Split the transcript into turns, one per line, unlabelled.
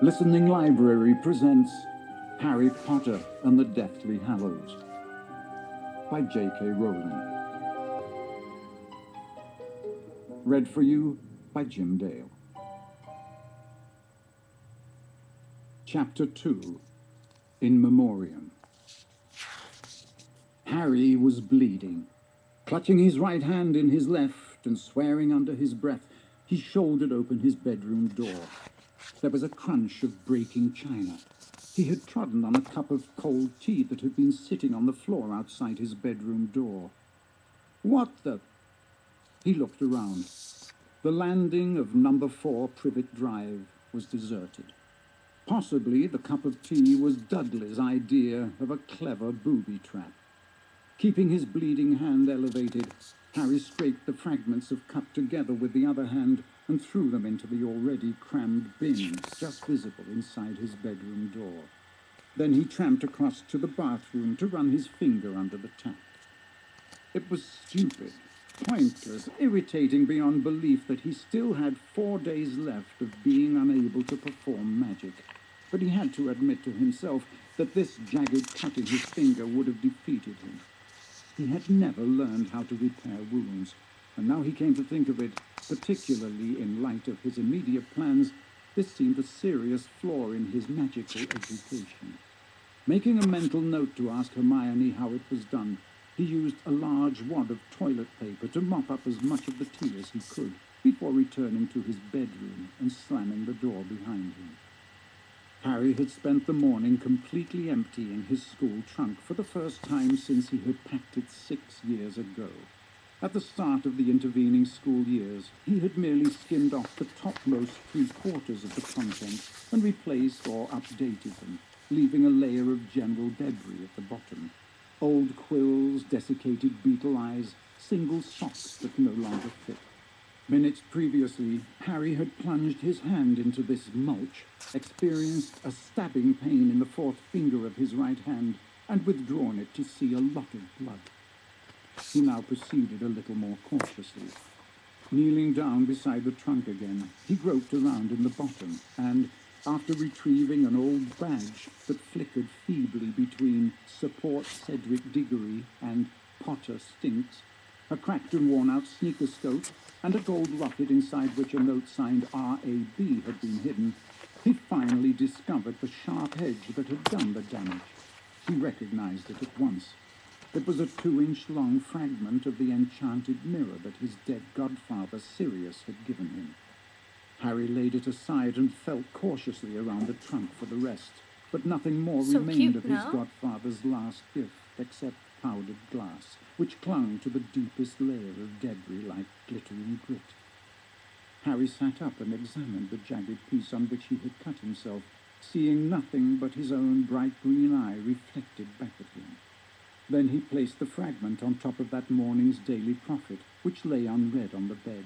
Listening Library presents Harry Potter and the Deathly Hallows by J.K. Rowling. Read for you by Jim Dale. Chapter 2, In Memoriam. Harry was bleeding. Clutching his right hand in his left and swearing under his breath, he shouldered open his bedroom door. There was a crunch of breaking china. He had trodden on a cup of cold tea that had been sitting on the floor outside his bedroom door. What the... He looked around. The landing of number 4 Privet Drive was deserted. Possibly the cup of tea was Dudley's idea of a clever booby trap. Keeping his bleeding hand elevated, Harry scraped the fragments of cup together with the other hand and threw them into the already crammed bin just visible inside his bedroom door. Then he tramped across to the bathroom to run his finger under the tap. It was stupid, pointless, irritating beyond belief that he still had 4 days left of being unable to perform magic. But he had to admit to himself that this jagged cut in his finger would have defeated him. He had never learned how to repair wounds, and now he came to think of it, particularly in light of his immediate plans, this seemed a serious flaw in his magical education. Making a mental note to ask Hermione how it was done, he used a large wad of toilet paper to mop up as much of the tea as he could, before returning to his bedroom and slamming the door behind him. Harry had spent the morning completely emptying his school trunk for the first time since he had packed it 6 years ago. At the start of the intervening school years, he had merely skimmed off the topmost 3/4 of the contents and replaced or updated them, leaving a layer of general debris at the bottom. Old quills, desiccated beetle eyes, single socks that no longer fit. Minutes previously, Harry had plunged his hand into this mulch, experienced a stabbing pain in the 4th finger of his right hand, and withdrawn it to see a lot of blood. He now proceeded a little more cautiously. Kneeling down beside the trunk again, he groped around in the bottom, and, after retrieving an old badge that flickered feebly between Support Cedric Diggory and Potter Stinks, a cracked and worn-out sneaker scope, and a gold locket inside which a note signed R.A.B. had been hidden, he finally discovered the sharp edge that had done the damage. He recognized it at once. It was a 2-inch-long fragment of the enchanted mirror that his dead godfather Sirius had given him. Harry laid it aside and felt cautiously around the trunk for the rest, but nothing more remained of his godfather's last gift except powdered glass, which clung to the deepest layer of debris like glittering grit. Harry sat up and examined the jagged piece on which he had cut himself, seeing nothing but his own bright green eye reflected back at him. Then he placed the fragment on top of that morning's Daily Prophet, which lay unread on the bed.